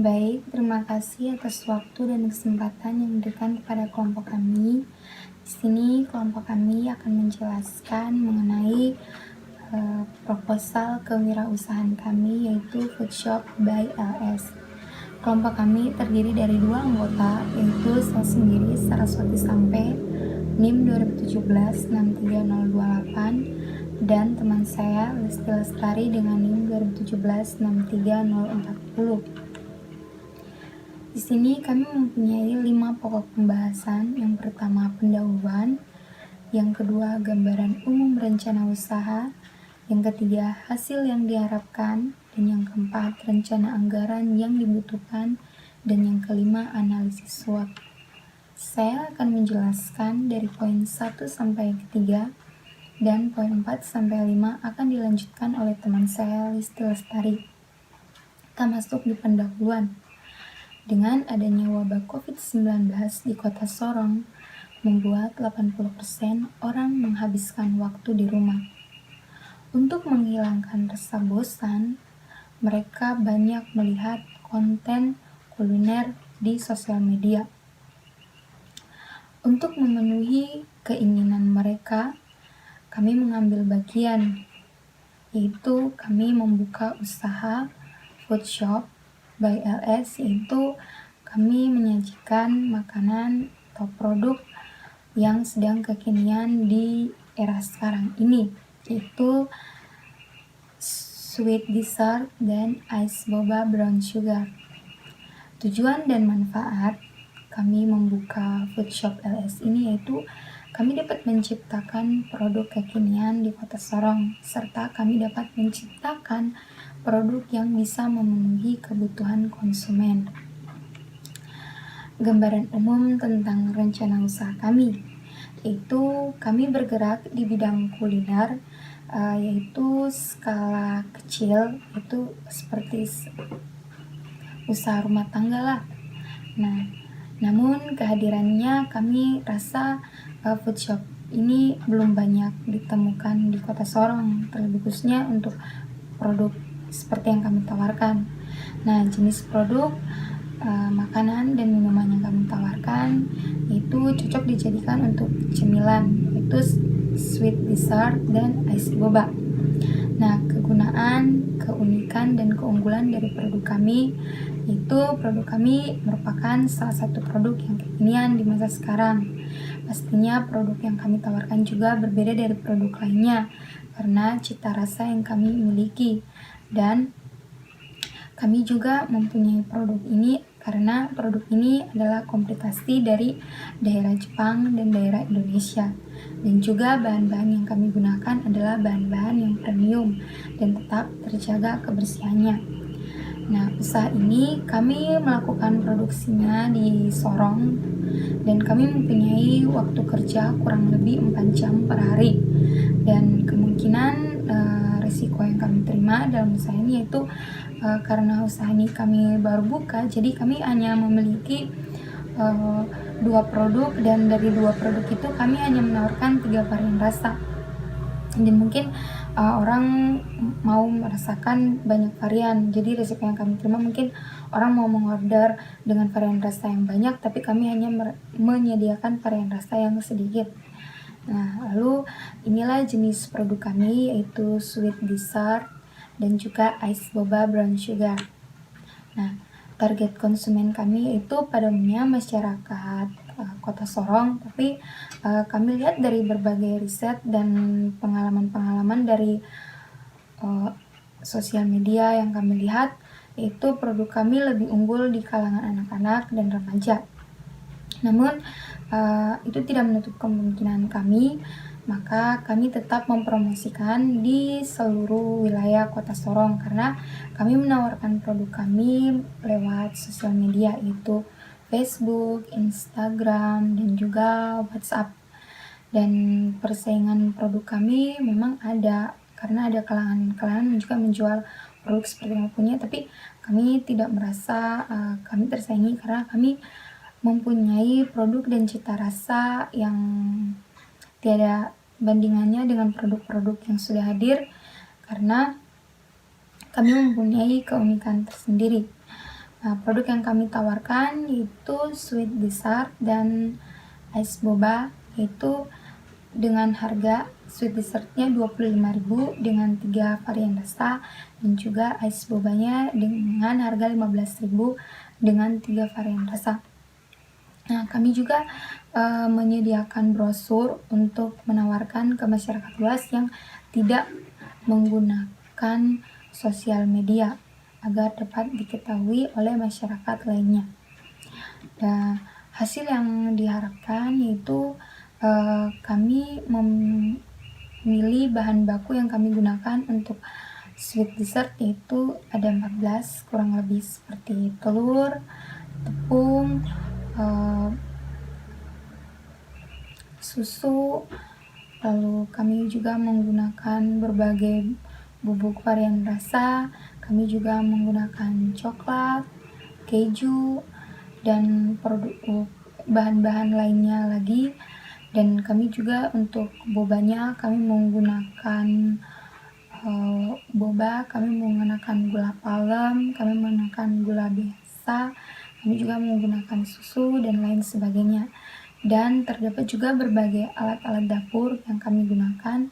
Baik, terima kasih atas waktu dan kesempatan yang diberikan kepada kelompok kami. Di sini kelompok kami akan menjelaskan mengenai proposal kewirausahaan kami, yaitu Food Shop by LS. Kelompok kami terdiri dari 2 anggota, yaitu saya sendiri Saraswati Sampe, NIM 2017-63028, dan teman saya Lesti Lestari dengan NIM 2017-63040. Di sini kami mempunyai 5 pokok pembahasan. Yang pertama, pendahuluan. Yang kedua, gambaran umum rencana usaha. Yang ketiga, hasil yang diharapkan. Dan yang keempat, rencana anggaran yang dibutuhkan. Dan yang kelima, analisis SWOT. Saya akan menjelaskan dari poin 1 sampai 3, dan poin 4 sampai 5 akan dilanjutkan oleh teman saya Lesti Lestari. Kita masuk di pendahuluan. Dengan adanya wabah COVID-19 di kota Sorong, membuat 80% orang menghabiskan waktu di rumah. Untuk menghilangkan rasa bosan, mereka banyak melihat konten kuliner di sosial media. Untuk memenuhi keinginan mereka, kami mengambil bagian, yaitu kami membuka usaha food shop by LS, yaitu kami menyajikan makanan atau produk yang sedang kekinian di era sekarang ini, yaitu sweet dessert dan ice boba brown sugar. Tujuan dan manfaat kami membuka food shop LS ini yaitu kami dapat menciptakan produk kekinian di kota Sorong, serta kami dapat menciptakan produk yang bisa memenuhi kebutuhan konsumen. Gambaran umum tentang rencana usaha kami, yaitu kami bergerak di bidang kuliner, yaitu skala kecil, yaitu seperti usaha rumah tangga lah. Nah, namun kehadirannya kami rasa food shop ini belum banyak ditemukan di kota Sorong, terlebih khususnya untuk produk seperti yang kami tawarkan. Nah, jenis produk makanan dan minuman yang kami tawarkan itu cocok dijadikan untuk cemilan, yaitu sweet dessert dan ice boba. Nah, kegunaan, keunikan, dan keunggulan dari produk kami itu produk kami merupakan salah satu produk yang kekinian di masa sekarang. Pastinya produk yang kami tawarkan juga berbeda dari produk lainnya karena cita rasa yang kami miliki, dan kami juga mempunyai produk ini karena produk ini adalah komplikasi dari daerah Jepang dan daerah Indonesia. Dan juga bahan-bahan yang kami gunakan adalah bahan-bahan yang premium dan tetap terjaga kebersihannya. Nah, usaha ini kami melakukan produksinya di Sorong dan kami mempunyai waktu kerja kurang lebih 4 jam per hari. Dan kemungkinan risiko yang kami terima dalam usaha ini yaitu karena usaha ini kami baru buka, jadi kami hanya memiliki 2 produk, dan dari 2 produk itu kami hanya menawarkan 3 varian rasa. Dan mungkin orang mau merasakan banyak varian, jadi risiko yang kami terima mungkin orang mau mengorder dengan varian rasa yang banyak, tapi kami hanya menyediakan varian rasa yang sedikit. Nah, lalu inilah jenis produk kami, yaitu sweet dessert dan juga ice boba brown sugar. Nah, target konsumen kami itu pada umumnya masyarakat kota Sorong, tapi kami lihat dari berbagai riset dan pengalaman-pengalaman dari sosial media yang kami lihat, yaitu produk kami lebih unggul di kalangan anak-anak dan remaja. Namun itu tidak menutup kemungkinan kami, maka kami tetap mempromosikan di seluruh wilayah kota Sorong karena kami menawarkan produk kami lewat sosial media, yaitu Facebook, Instagram, dan juga WhatsApp. Dan persaingan produk kami memang ada karena ada kalangan-kalangan juga menjual produk seperti yang punya, tapi kami tidak merasa kami tersaingi karena kami mempunyai produk dan cita rasa yang tiada bandingannya dengan produk-produk yang sudah hadir, karena kami mempunyai keunikan tersendiri. Nah, produk yang kami tawarkan yaitu sweet dessert dan ice boba, yaitu dengan harga sweet dessertnya 25.000 dengan 3 varian rasa, dan juga ice bobanya dengan harga 15.000 dengan 3 varian rasa. Nah, kami juga menyediakan brosur untuk menawarkan ke masyarakat luas yang tidak menggunakan sosial media agar dapat diketahui oleh masyarakat lainnya. Dan hasil yang diharapkan yaitu kami memilih bahan baku yang kami gunakan untuk sweet dessert, yaitu ada 14 kurang lebih, seperti telur, tepung, susu, lalu kami juga menggunakan berbagai bubuk varian rasa, kami juga menggunakan coklat, keju, dan produk bahan-bahan lainnya lagi. Dan kami juga untuk bobanya kami menggunakan boba, kami menggunakan gula palem, kami menggunakan gula biasa, kami juga menggunakan susu dan lain sebagainya. Dan terdapat juga berbagai alat-alat dapur yang kami gunakan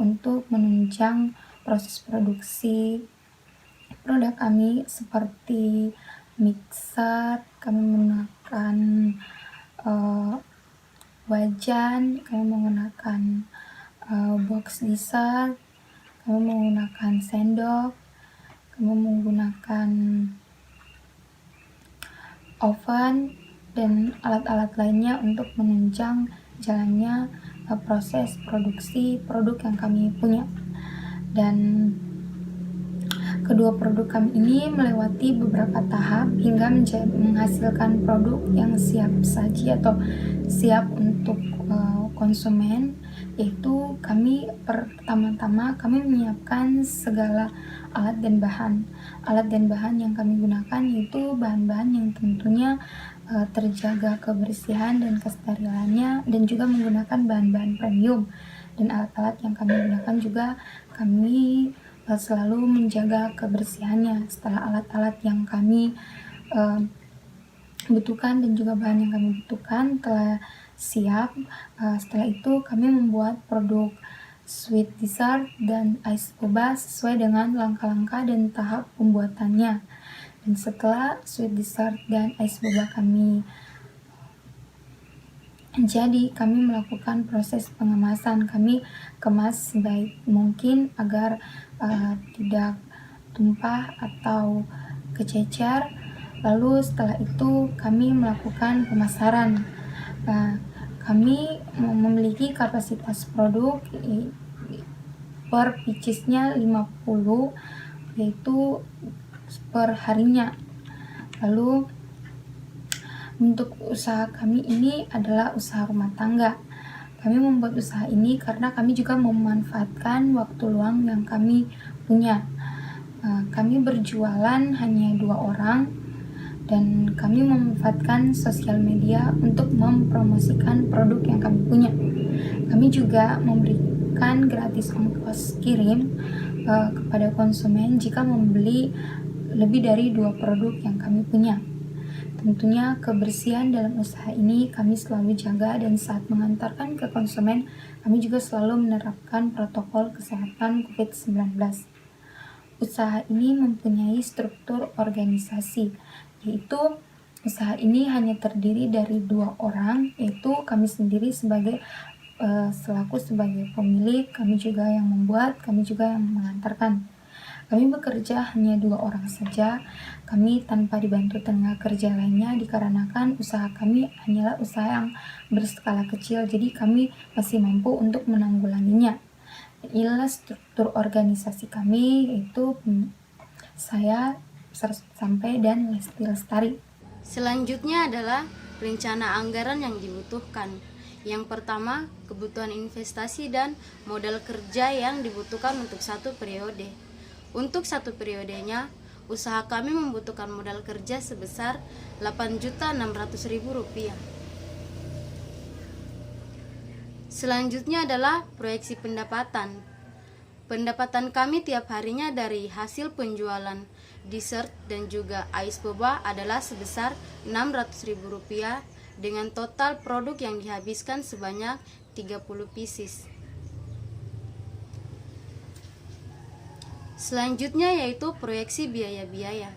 untuk menunjang proses produksi produk kami, seperti mixer, kami menggunakan wajan, kami menggunakan box dessert, kami menggunakan sendok, kami menggunakan oven, dan alat-alat lainnya untuk menunjang jalannya proses produksi produk yang kami punya. Dan kedua produk kami ini melewati beberapa tahap hingga menghasilkan produk yang siap saji atau siap untuk konsumen, yaitu kami pertama-tama kami menyiapkan segala alat dan bahan yang kami gunakan, yaitu bahan-bahan yang tentunya terjaga kebersihan dan kesterilannya, dan juga menggunakan bahan-bahan premium. Dan alat-alat yang kami gunakan juga kami selalu menjaga kebersihannya. Setelah alat-alat yang kami butuhkan dan juga bahan yang kami butuhkan telah siap, setelah itu kami membuat produk sweet dessert dan ice boba sesuai dengan langkah-langkah dan tahap pembuatannya. Dan setelah sweet dessert dan ice boba kami jadi, kami melakukan proses pengemasan. Kami kemas sebaik mungkin agar tidak tumpah atau kececer. Lalu setelah itu kami melakukan pemasaran. Kami memiliki kapasitas produk per piecesnya 50, yaitu per harinya. Lalu untuk usaha kami ini adalah usaha rumah tangga. Kami membuat usaha ini karena kami juga memanfaatkan waktu luang yang kami punya. Kami berjualan hanya 2 orang, dan kami memanfaatkan sosial media untuk mempromosikan produk yang kami punya. Kami juga memberikan gratis ongkos kirim kepada konsumen jika membeli lebih dari 2 produk yang kami punya. Tentunya kebersihan dalam usaha ini kami selalu jaga, dan saat mengantarkan ke konsumen kami juga selalu menerapkan protokol kesehatan COVID-19. Usaha ini mempunyai struktur organisasi, yaitu usaha ini hanya terdiri dari 2 orang, yaitu kami sendiri sebagai selaku sebagai pemilik, kami juga yang membuat, kami juga yang mengantarkan. Kami bekerja hanya 2 orang saja, kami tanpa dibantu tenaga kerja lainnya, dikarenakan usaha kami hanyalah usaha yang berskala kecil, jadi kami masih mampu untuk menanggulanginya. Inilah struktur organisasi kami, yaitu saya, Sampai, dan Lesti Lestari. Selanjutnya adalah rencana anggaran yang dibutuhkan. Yang pertama, kebutuhan investasi dan modal kerja yang dibutuhkan untuk 1 periode. Untuk 1 periodenya, usaha kami membutuhkan modal kerja sebesar Rp8.600.000. Selanjutnya adalah proyeksi pendapatan. Pendapatan kami tiap harinya dari hasil penjualan dessert dan juga ice boba adalah sebesar Rp600.000 dengan total produk yang dihabiskan sebanyak 30 pieces. Selanjutnya yaitu proyeksi biaya-biaya.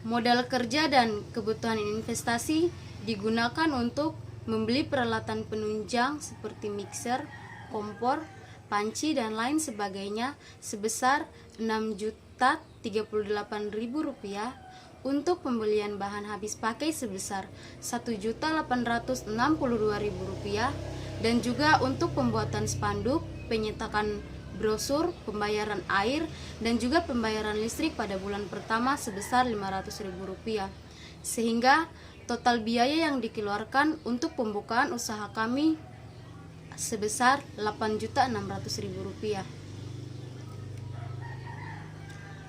Modal kerja dan kebutuhan investasi digunakan untuk membeli peralatan penunjang seperti mixer, kompor, panci, dan lain sebagainya sebesar Rp6.038.000, untuk pembelian bahan habis pakai sebesar Rp1.862.000, dan juga untuk pembuatan spanduk, penyetakan brosur, pembayaran air, dan juga pembayaran listrik pada bulan pertama sebesar Rp500.000. Sehingga total biaya yang dikeluarkan untuk pembukaan usaha kami sebesar Rp8.600.000.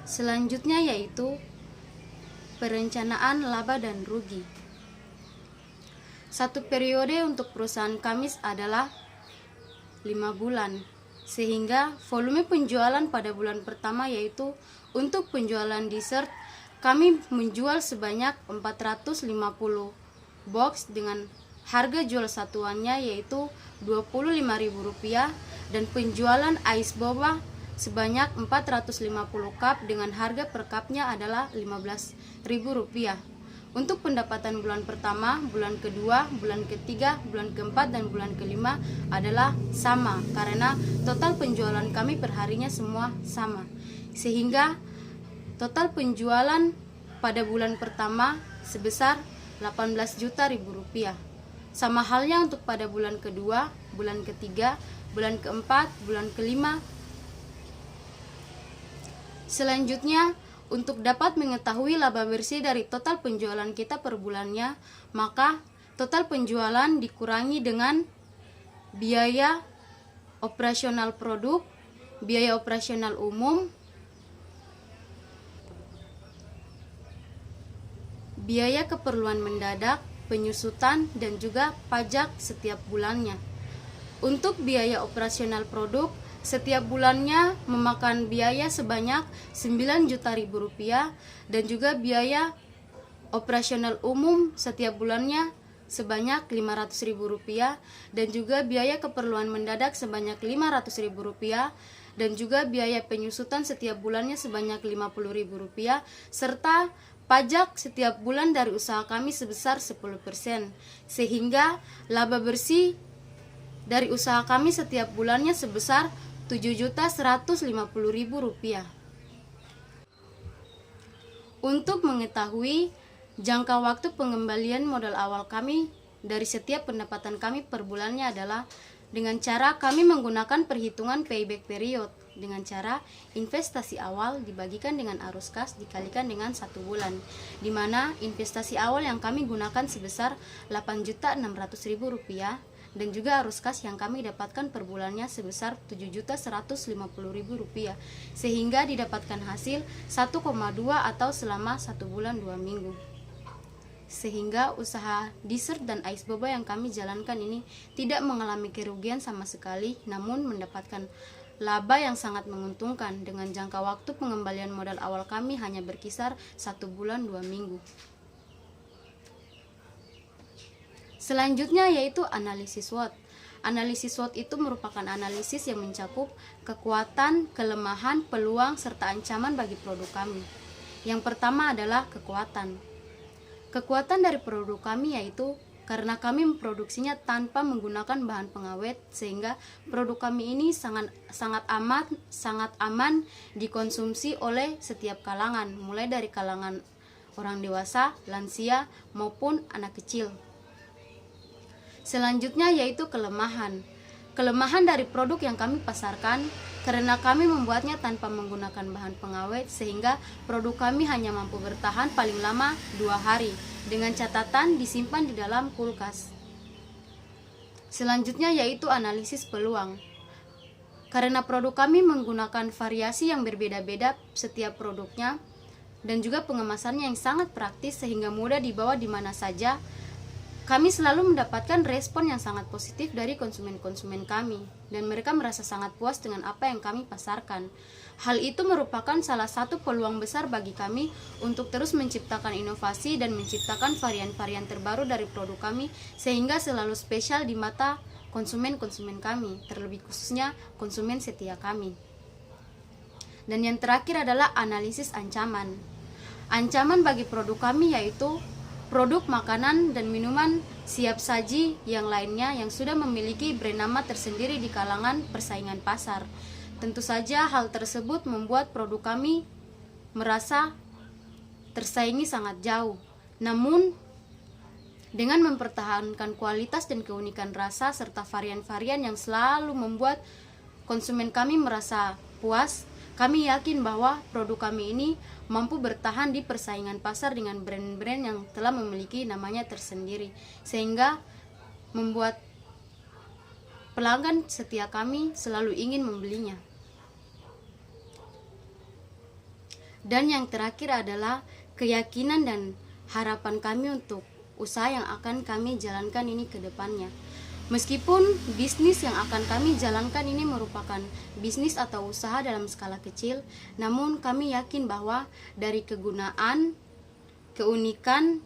Selanjutnya yaitu perencanaan laba dan rugi. Satu periode untuk perusahaan kami adalah 5 bulan, sehingga volume penjualan pada bulan pertama yaitu untuk penjualan dessert kami menjual sebanyak 450 box dengan harga jual satuannya yaitu Rp25.000, dan penjualan ice boba sebanyak 450 cup dengan harga per cupnya adalah Rp15.000. Untuk pendapatan bulan pertama, bulan kedua, bulan ketiga, bulan keempat, dan bulan kelima adalah sama, karena total penjualan kami perharinya semua sama. Sehingga total penjualan pada bulan pertama sebesar Rp18 juta. Sama halnya untuk pada bulan kedua, bulan ketiga, bulan keempat, bulan kelima. Selanjutnya, untuk dapat mengetahui laba bersih dari total penjualan kita per bulannya, maka total penjualan dikurangi dengan biaya operasional produk, biaya operasional umum, biaya keperluan mendadak, penyusutan, dan juga pajak setiap bulannya. Untuk biaya operasional produk, setiap bulannya memakan biaya sebanyak Rp9 juta, dan juga biaya operasional umum setiap bulannya sebanyak Rp500.000, dan juga biaya keperluan mendadak sebanyak Rp500.000, dan juga biaya penyusutan setiap bulannya sebanyak Rp50.000, serta pajak setiap bulan dari usaha kami sebesar 10%, sehingga laba bersih dari usaha kami setiap bulannya sebesar Rp7.150.000. Untuk mengetahui jangka waktu pengembalian modal awal kami dari setiap pendapatan kami per bulannya adalah dengan cara kami menggunakan perhitungan payback period, dengan cara investasi awal dibagikan dengan arus kas dikalikan dengan 1 bulan, di mana investasi awal yang kami gunakan sebesar Rp8.600.000, dan juga arus kas yang kami dapatkan per bulannya sebesar Rp7.150.000, sehingga didapatkan hasil 1,2 atau selama 1 bulan 2 minggu. Sehingga usaha dessert dan ice boba yang kami jalankan ini tidak mengalami kerugian sama sekali, namun mendapatkan laba yang sangat menguntungkan dengan jangka waktu pengembalian modal awal kami hanya berkisar 1 bulan 2 minggu. Selanjutnya yaitu analisis SWOT. Analisis SWOT itu merupakan analisis yang mencakup kekuatan, kelemahan, peluang, serta ancaman bagi produk kami. Yang pertama adalah kekuatan. Kekuatan dari produk kami yaitu karena kami memproduksinya tanpa menggunakan bahan pengawet, sehingga produk kami ini sangat aman dikonsumsi oleh setiap kalangan, mulai dari kalangan orang dewasa, lansia, maupun anak kecil. Selanjutnya yaitu kelemahan. Kelemahan dari produk yang kami pasarkan karena kami membuatnya tanpa menggunakan bahan pengawet, sehingga produk kami hanya mampu bertahan paling lama 2 hari dengan catatan disimpan di dalam kulkas. Selanjutnya yaitu analisis peluang. Karena produk kami menggunakan variasi yang berbeda-beda setiap produknya, dan juga pengemasannya yang sangat praktis sehingga mudah dibawa di mana saja, kami selalu mendapatkan respon yang sangat positif dari konsumen-konsumen kami, dan mereka merasa sangat puas dengan apa yang kami pasarkan. Hal itu merupakan salah satu peluang besar bagi kami untuk terus menciptakan inovasi dan menciptakan varian-varian terbaru dari produk kami sehingga selalu spesial di mata konsumen-konsumen kami, terlebih khususnya konsumen setia kami. Dan yang terakhir adalah analisis ancaman. Ancaman bagi produk kami yaitu produk makanan dan minuman siap saji yang lainnya yang sudah memiliki brand nama tersendiri di kalangan persaingan pasar. Tentu saja hal tersebut membuat produk kami merasa tersaingi sangat jauh. Namun, dengan mempertahankan kualitas dan keunikan rasa serta varian-varian yang selalu membuat konsumen kami merasa puas, kami yakin bahwa produk kami ini mampu bertahan di persaingan pasar dengan brand-brand yang telah memiliki namanya tersendiri, sehingga membuat pelanggan setia kami selalu ingin membelinya. Dan yang terakhir adalah keyakinan dan harapan kami untuk usaha yang akan kami jalankan ini ke depannya. Meskipun bisnis yang akan kami jalankan ini merupakan bisnis atau usaha dalam skala kecil, namun kami yakin bahwa dari kegunaan, keunikan,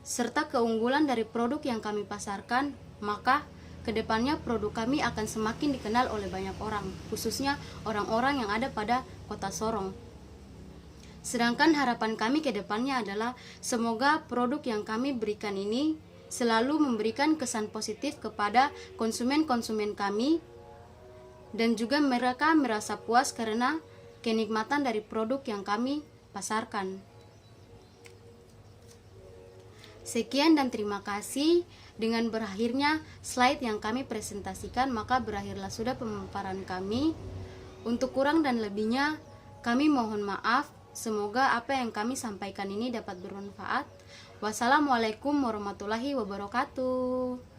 serta keunggulan dari produk yang kami pasarkan, maka kedepannya produk kami akan semakin dikenal oleh banyak orang, khususnya orang-orang yang ada pada kota Sorong. Sedangkan harapan kami ke depannya adalah semoga produk yang kami berikan ini selalu memberikan kesan positif kepada konsumen-konsumen kami dan juga mereka merasa puas karena kenikmatan dari produk yang kami pasarkan. Sekian dan terima kasih. Dengan berakhirnya slide yang kami presentasikan, maka berakhirlah sudah pemaparan kami. Untuk kurang dan lebihnya kami mohon maaf. Semoga apa yang kami sampaikan ini dapat bermanfaat. Wassalamualaikum warahmatullahi wabarakatuh.